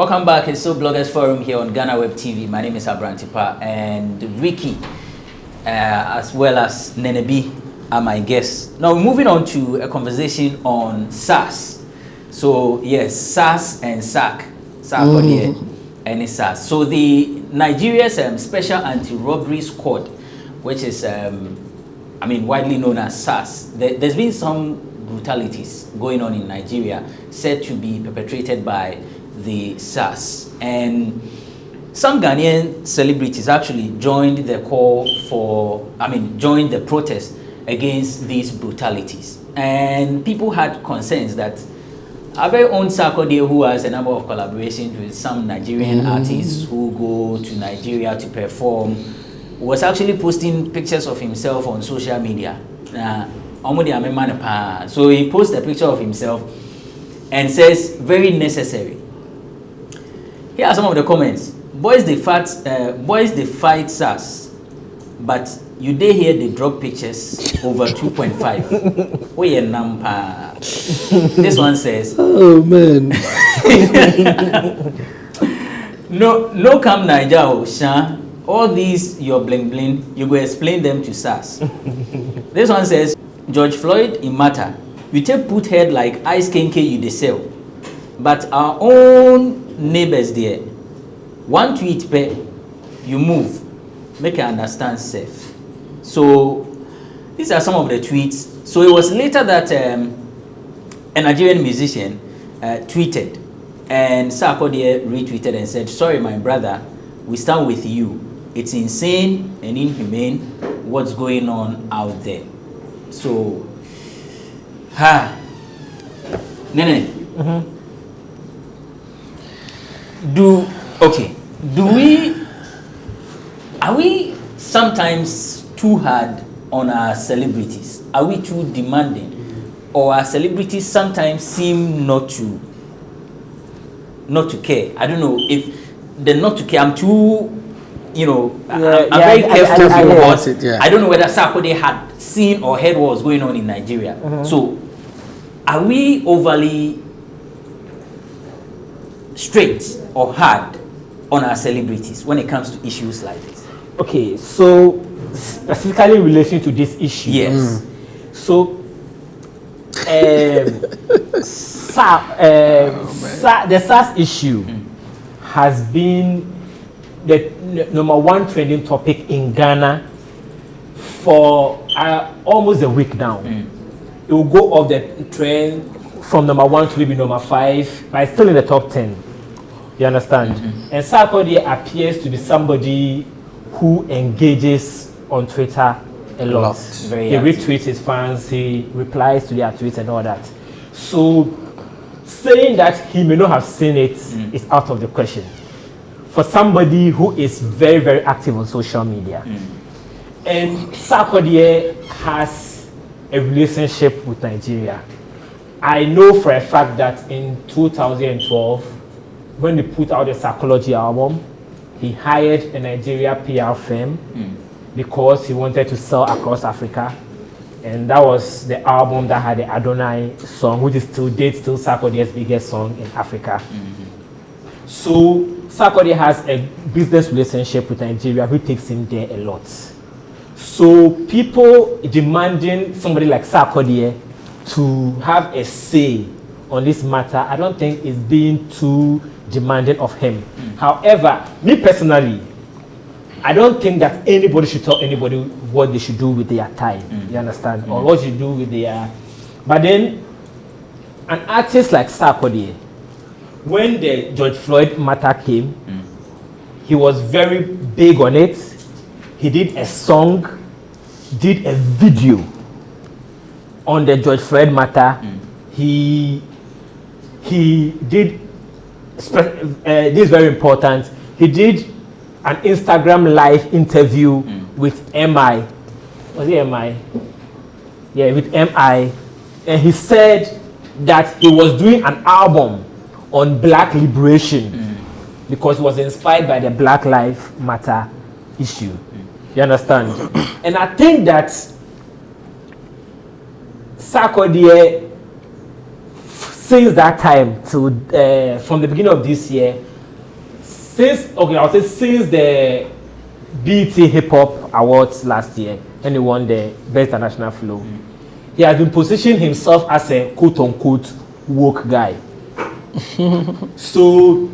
Welcome back. It's still Bloggers Forum here on Ghana Web TV. My name is Abrantipa, and Ricky, as well as Nenebi, are my guests. Now we're moving on to a conversation on SARS. So yes, SARS and Sarkodie, and it's SARS. So the Nigeria's Special Anti-Robbery Squad, which is widely known as SARS. There's been some brutalities going on in Nigeria said to be perpetrated by the SARS, and some Ghanaian celebrities actually joined the joined the protest against these brutalities, and people had concerns that our very own Sarkodie, who has a number of collaborations with some Nigerian artists who go to Nigeria to perform, was actually posting pictures of himself on social media. So he posts a picture of himself and says, very necessary. Here are some of the comments. Boys they fight SARS, but you dey here they drop pictures over 2.5. Oh yeah, nampa. This one says, oh man. no come Naija, Sha. All these your bling bling, you go explain them to SARS. This one says, George Floyd in matter. You take put head like ice kenke you dey sell. But our own neighbors there, one tweet pay, you move, make I understand safe. So these are some of the tweets. So it was later that a Nigerian musician tweeted, and Sarkodie retweeted and said, sorry my brother, we stand with you. It's insane and inhumane what's going on out there. So Nene. Are we sometimes too hard on our celebrities? Are we too demanding? Or our celebrities sometimes seem not to care? I don't know if they're not to care. I'm too, I'm very careful about it. Yeah. I don't know whether Sarkodie had seen or heard what was going on in Nigeria. So are we overly straight or hard on our celebrities when it comes to issues like this? Okay, so specifically in relation to this issue. Yes. So the SARS issue has been the number one trending topic in Ghana for almost a week now. It will go off the trend from number 1 to maybe number 5, but it's still in the top 10. You understand? And Sarkodie appears to be somebody who engages on Twitter a lot. He retweets his fans, he replies to their tweets and all that. So saying that he may not have seen it is out of the question for somebody who is very, very active on social media. And Sarkodie has a relationship with Nigeria. I know for a fact that in 2012, when they put out the Sarkodie album, he hired a Nigeria PR firm because he wanted to sell across Africa. And that was the album that had the Adonai song, which is still Sarkodie's biggest song in Africa. So Sarkodie has a business relationship with Nigeria, who takes him there a lot. So people demanding somebody like Sarkodie to have a say on this matter, I don't think is being too demanding of him. However, me personally, I don't think that anybody should tell anybody what they should do with their time. You understand? Or what you do with their... But then, an artist like Sarkodie, when the George Floyd matter came, he was very big on it. He did a song, did a video on the George Floyd matter. He did, this is very important, he did an Instagram live interview with MI. Was it MI? Yeah, with MI. And he said that he was doing an album on Black liberation because it was inspired by the Black Lives Matter issue. You understand? And I think that Sarkodie, since that time to from the beginning of this year, since the BET Hip Hop Awards last year, when he won the Best International Flow, he has been positioning himself as a quote-unquote woke guy. So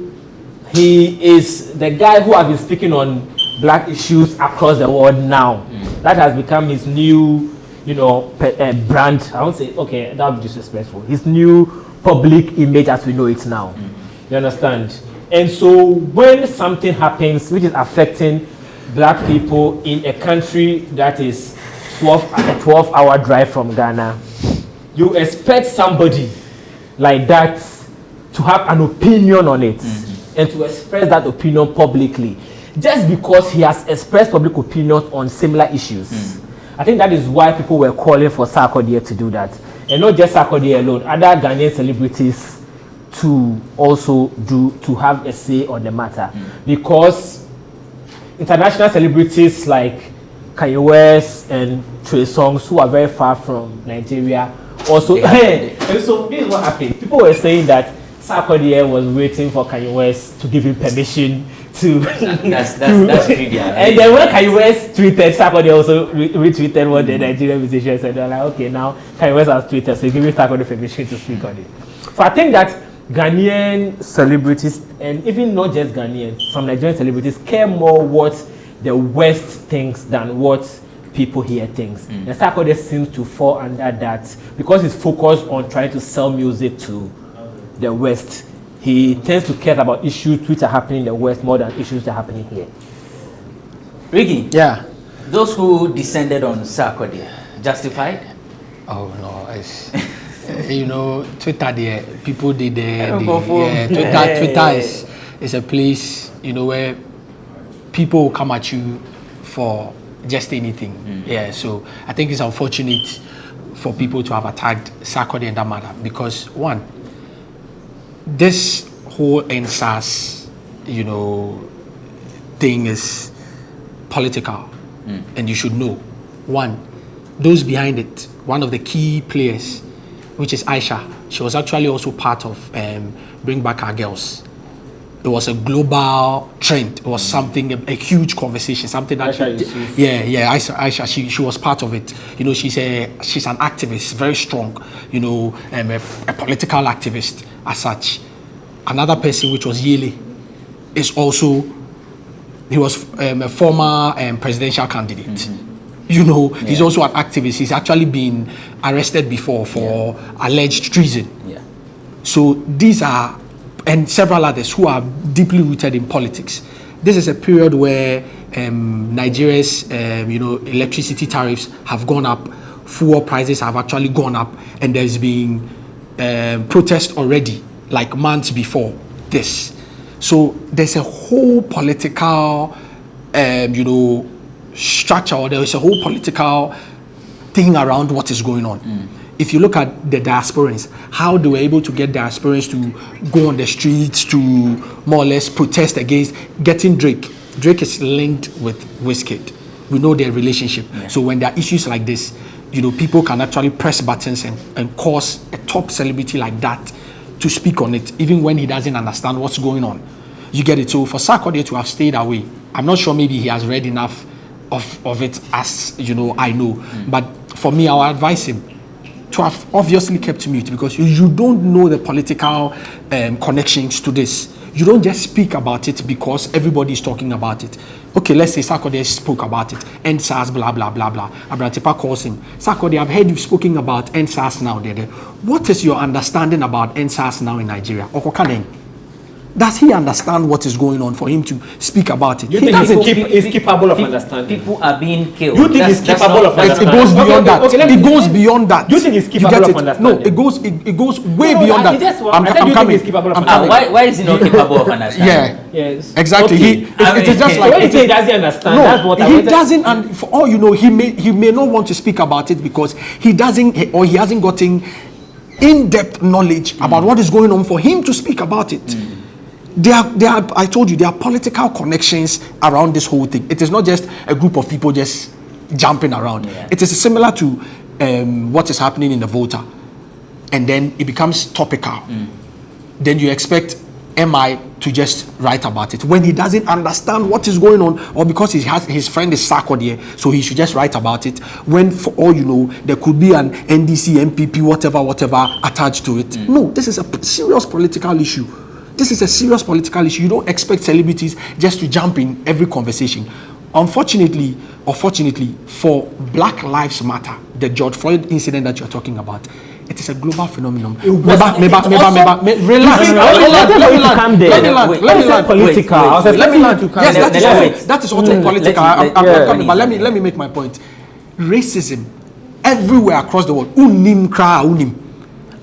he is the guy who has been speaking on black issues across the world now. That has become his new, brand. I won't say, okay, that would be disrespectful. His new public image as we know it now. You understand? And so when something happens which is affecting black people in a country that is a 12-hour drive from Ghana, you expect somebody like that to have an opinion on it and to express that opinion publicly, just because he has expressed public opinions on similar issues. I think that is why people were calling for Sarkodie to do that, and not just Sarkodie alone, other Ghanaian celebrities to also have a say on the matter, because international celebrities like Kanye West and Trey Songz, who are very far from Nigeria, also. And so this is what happened. People were saying that Sarkodie was waiting for Kanye West to give him permission to. That's trivial. And then when Kanye West tweeted, Sarkodie also retweeted what the Nigerian musicians said. They're like, okay, now Kanye West has tweeted, so giving Sarkodie permission to speak on it. So I think that Ghanaian celebrities, and even not just Ghanaian, some Nigerian celebrities care more what the West thinks than what people here thinks. And Sarkodie seems to fall under that because he's focused on trying to sell music to the West. He tends to care about issues which are happening in the West more than issues that are happening here. Ricky, Yeah. those who descended on Sarkodie, justified? Oh no, it's Twitter there. People did Twitter is a place where people will come at you for just anything. Yeah, so I think it's unfortunate for people to have attacked Sarkodie in that matter, because one, this whole SARS, thing is political, and you should know. One, those behind it, one of the key players, which is Aisha, she was actually also part of Bring Back Our Girls. It was a global trend. It was something, a huge conversation, something that Aisha, she was part of it. She's an activist, very strong, a political activist as such. Another person, which was Yele, is also, he was a former presidential candidate. He's also an activist. He's actually been arrested before for alleged treason. So these are, and several others who are deeply rooted in politics. This is a period where Nigeria's electricity tariffs have gone up, fuel prices have actually gone up, and there's been protest already, like months before this. So there's a whole political structure, or there is a whole political thing around what is going on. If you look at the diasporans, how they were able to get diasporans to go on the streets to more or less protest against getting Drake. Drake is linked with Wizkid. We know their relationship. So when there are issues like this, people can actually press buttons and cause a top celebrity like that to speak on it, even when he doesn't understand what's going on. You get it? So for Sarkodie to have stayed away, I'm not sure maybe he has read enough of it, as I know. But for me, I would advise him to have obviously kept mute, because you don't know the political connections to this. You don't just speak about it because everybody is talking about it. Okay, let's say Sarkodie spoke about it, SARS, blah, blah, blah, blah. Abrantepa calls him, Sarkodie, I've heard you've spoken about SARS now. What is your understanding about SARS now in Nigeria? Does he understand what is going on for him to speak about it? You think he's capable of understanding? People are being killed. You think he's capable of understanding? It goes beyond that. It goes beyond that. You think he's capable of understanding? No, it goes way beyond that. I'm coming. Why is he not capable of understanding? Yeah. Yes. Exactly. Okay. It is just like, when he says he doesn't understand, that's what he doesn't. And for all you know, he may not want to speak about it because he hasn't gotten in-depth knowledge about what is going on for him to speak about it. I told you, there are political connections around this whole thing. It is not just a group of people just jumping around. It is similar to what is happening in the Volta, and then it becomes topical. Then you expect am I to just write about it when he doesn't understand what is going on, or because he has his friend is Sarkodie, so he should just write about it, when for all you know there could be an NDC, MPP, whatever attached to it. No, this is a serious political issue. This is a serious political issue. You don't expect celebrities just to jump in every conversation. Unfortunately, or fortunately, for Black Lives Matter, the George Floyd incident that you're talking about, it is a global phenomenon. Relax. Let me land. Yes, that is also political. I'm coming, but let me make my point. Racism everywhere across the world.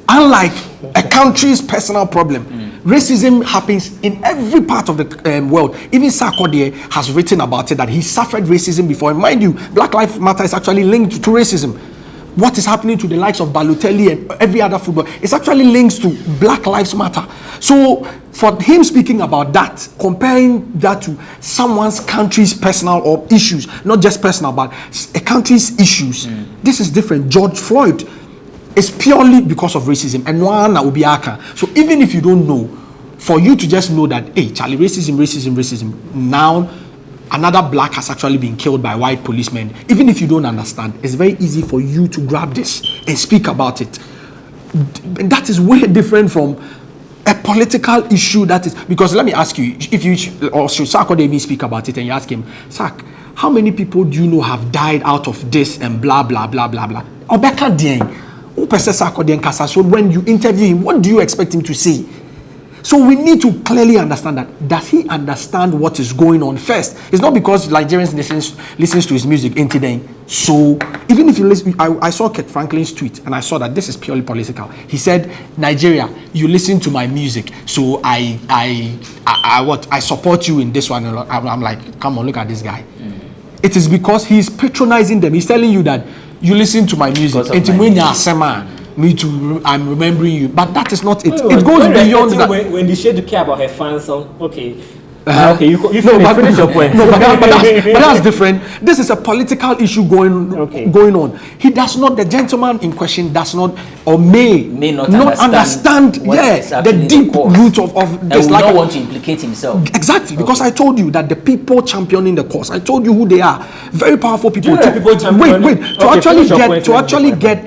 Unlike a country's personal problem, racism happens in every part of the world. Even Sarkodie has written about it, that he suffered racism before. And mind you, Black Lives Matter is actually linked to racism. What is happening to the likes of Balotelli and every other footballer is actually linked to Black Lives Matter. So for him speaking about that, comparing that to someone's country's personal or issues, not just personal, but a country's issues, this is different. George Floyd is purely because of racism, and one will be aka. So even if you don't know, for you to just know that, hey, Charlie, racism, now another black has actually been killed by white policemen. Even if you don't understand, it's very easy for you to grab this and speak about it. And that is way different from a political issue. That is, because let me ask you, if you or should Sarkodie even speak about it, and you ask him, Sark, how many people do you know have died out of this and blah blah blah blah blah? Obeka Dieng. So when you interview him, what do you expect him to say? So we need to clearly understand that. Does he understand what is going on first? It's not because Nigerians listens to his music in today. So even if you listen, I saw Kurt Franklin's tweet and I saw that this is purely political. He said, Nigeria, you listen to my music, so I support you in this one. I'm like, come on, look at this guy. It is because he's patronizing them. He's telling you that you listen to my music. Me too, I'm remembering you. But that is not it. It goes beyond that. When they share to care about her fans, okay. Okay, you finish your point. No, but that's different. This is a political issue going on. He does not, the gentleman in question does not, or may not understand the deep root of this. He will not want to implicate himself. Exactly, because I told you that the people championing the cause, I told you who they are. Very powerful people. To actually get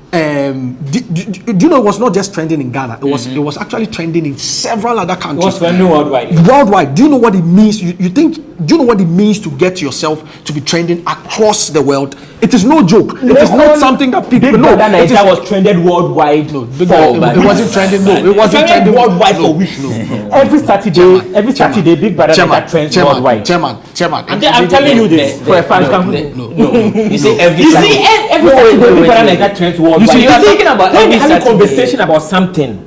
do you know it was not just trending in Ghana? It was actually trending in several other countries. It was trending worldwide. Worldwide. Do you know what it means? Do you know what it means to get yourself to be trending across the world? It is no joke. It is not something that people know. Nigeria was trended worldwide. No, it wasn't trending. No, it wasn't trending worldwide for weeks. No. Every Saturday, Big Brother Nigeria trends worldwide. Chairman. I'm telling you this for a fact. No. You see every Saturday, Big Brother Nigeria trends worldwide. You are thinking about when every having Saturday. conversation about something.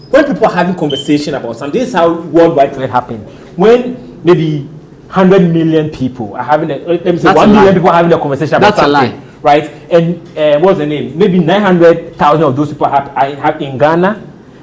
When people are having conversation about something, this is how worldwide trend happen. When maybe 100 million people are having let me say 1 million people are having a conversation about something, right? And what's the name? Maybe 900,000 of those people have in Ghana,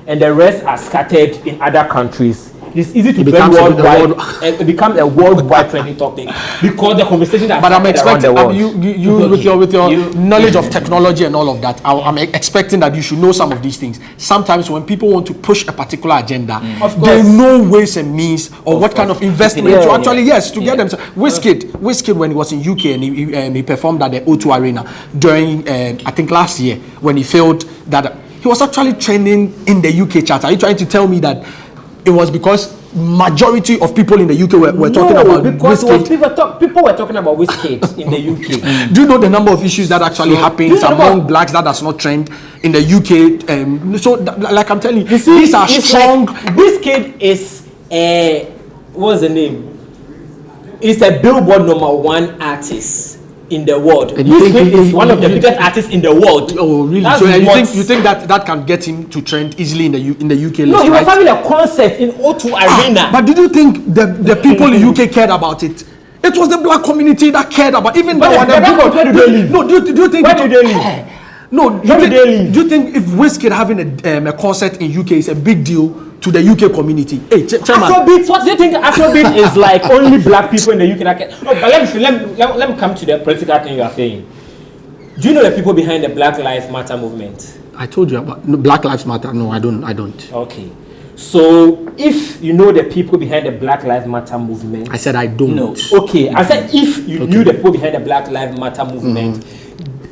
and the rest are scattered in other countries. It's easy to trend worldwide, and it becomes a worldwide trending topic because the conversation that. But I'm expecting you with your knowledge of technology and all of that. I'm expecting that you should know some of these things. Sometimes when people want to push a particular agenda, they know ways and means or what kind of investment to actually get them. Wizkid when he was in UK and he performed at the O2 Arena during I think last year when he failed that he was actually trending in the UK chart. Are you trying to tell me that it was because majority of people in the UK were talking about Wizkid? People were talking about Wizkid in the UK. Do you know the number of issues that actually happens among blacks that does not trend in the UK? Like I'm telling you, these are strong. Like, Wizkid is what's the name? It's a Billboard #1 artist in the world. And Wizkid is one of the biggest artists in the world. Oh, really? So you think that can get him to trend easily in the UK? No, he was having a concert in O2 Arena. But did you think the people in UK cared about it? It was the black community that cared about even though where do they live? No, do you think where do they live? No, do you think if Wizkid having a concert in UK is a big deal to the UK community? Hey, Chairman. Afrobeat, what do you think Afrobeat is like only black people in the UK that can? Oh, but let me come to the political thing you are saying. Do you know the people behind the Black Lives Matter movement? I told you about Black Lives Matter. No, I don't. Okay. So if you know the people behind the Black Lives Matter movement, I said I don't. No. okay, I said if you knew the people behind the Black Lives Matter movement,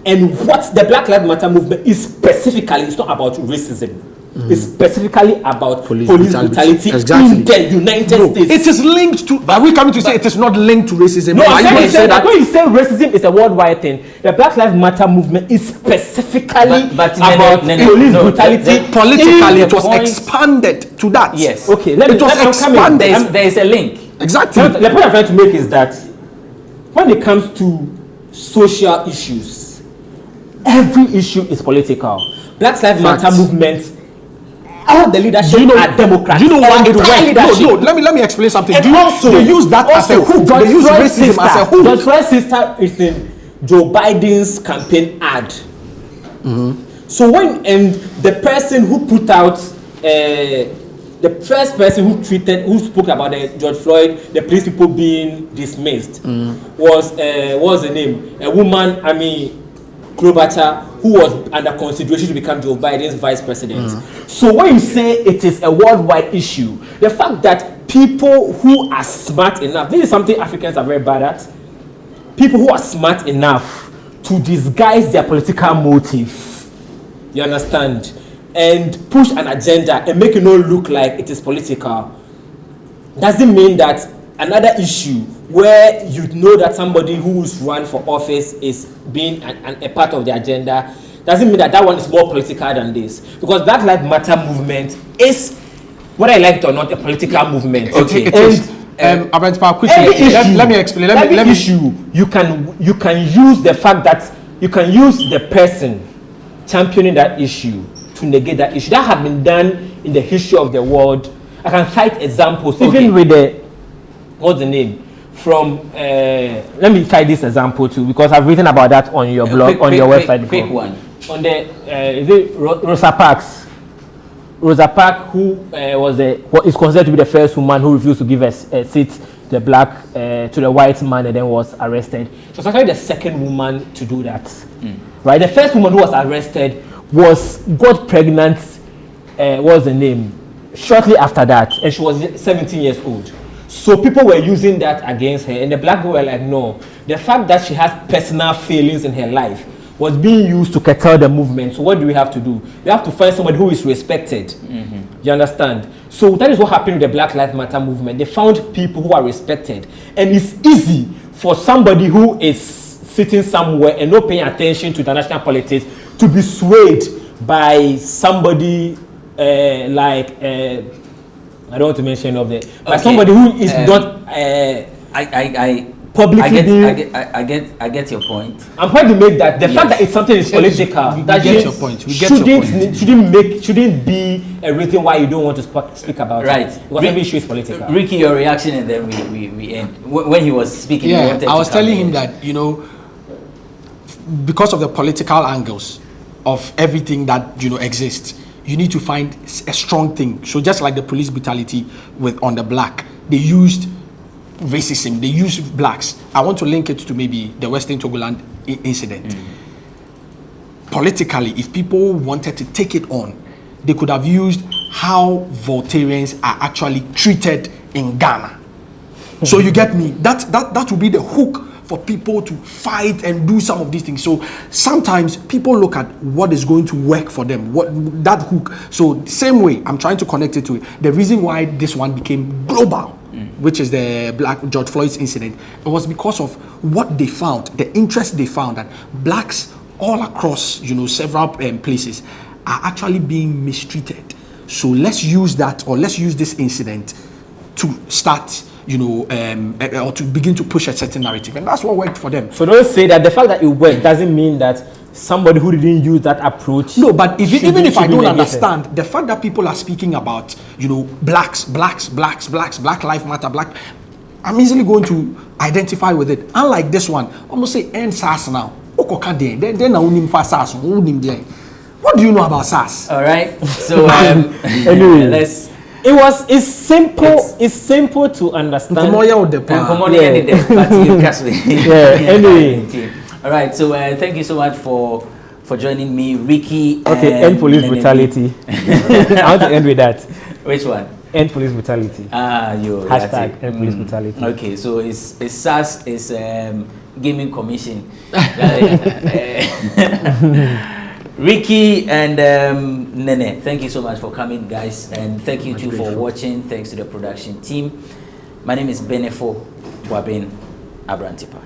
and what the Black Lives Matter movement is specifically, it's not about racism. It's specifically about police brutality exactly. in the United States. It is linked to. Are we coming to say it is not linked to racism? No, I'm going to say that. when you say racism is a worldwide thing, the Black Lives Matter movement is specifically But about police brutality. Politically, it was point- expanded to that. Yes. Okay, It was expanded. There is a link. Exactly. The point I'm trying to make is that when it comes to social issues, every issue is political. Black Lives Matter Facts. movement, all the leadership are Democrats. Do you know why it Entire went? leadership. No, let me explain something. And also, they use that as a hook. They use racism as a hook. George Floyd's sister is in Joe Biden's campaign ad. So when the person who put out the first person who spoke about the George Floyd, the police people being dismissed, was what's the name? A woman, Klobuchar, who was under consideration to become Joe Biden's vice president. So when you say it is a worldwide issue, the fact that people who are smart enough, this is something Africans are very bad at, people who are smart enough to disguise their political motive, you understand, and push an agenda and make it not look like it is political, doesn't mean that another issue where you know that somebody who's run for office is being a part of the agenda, doesn't mean that one is more political than this. Because Black Lives Matter movement is, whether I like it or not, a political movement. Okay. It is. Quickly, let me explain. Let me issue. You can use the fact that you can use the person championing that issue to negate that issue. That has been done in the history of the world. I can cite examples, even with what's the name? From let me cite this example too, because I've written about that on your blog, on your website. Quick one. On the is it Rosa Parks? Rosa Parks, who what is considered to be the first woman who refused to give a seat to the white man and then was arrested. She was actually the second woman to do that. Right, the first woman who was arrested got pregnant. What's the name? Shortly after that, and she was 17 years old. So people were using that against her, and the black people were like, no. The fact that she has personal failings in her life was being used to curtail the movement. So what do we have to do? We have to find somebody who is respected. You understand? So that is what happened with the Black Lives Matter movement. They found people who are respected, and it's easy for somebody who is sitting somewhere and not paying attention to international politics to be swayed by somebody I don't want to mention of that, but somebody who is not publicly. I get your point. I'm trying to make that the fact that it's something is political. We get your point. Shouldn't be a reason why you don't want to speak about right. it. Because every issue is political. Ricky, your reaction, and then we end. When he was speaking, I was telling him that because of the political angles of everything that exists, you need to find a strong thing. So just like the police brutality on the black, they used racism, they used blacks. I want to link it to maybe the Western Togoland incident. Politically, if people wanted to take it on, they could have used how Voltarians are actually treated in Ghana. So you get me? That would be the hook for people to fight and do some of these things. So sometimes people look at what is going to work for them, what that hook. So same way, I'm trying to connect it to it. The reason why this one became global, which is the Black George Floyd's incident, it was because of what they found, the interest they found that blacks all across, several places are actually being mistreated. So let's use that, or let's use this incident to start or to begin to push a certain narrative, and that's what worked for them. So don't say that the fact that it worked doesn't mean that somebody who didn't use that approach. No, but even if I don't understand the fact that people are speaking about blacks, Black Lives Matter, black, I'm easily going to identify with it. Unlike this one, almost say end SARS now. What do you know about SARS? All right. So anyway, it's simple to understand. Anyway. All right. So thank you so much for joining me, Ricky. Okay, end police brutality. I want to end with that. Which one? End police brutality. Hashtag end police brutality. Okay, so it's SARS is gaming commission. Ricky and Nene, thank you so much for coming, guys, and thank you too for watching. Thanks to the production team. My name is Benefo Wabin Abrantipa.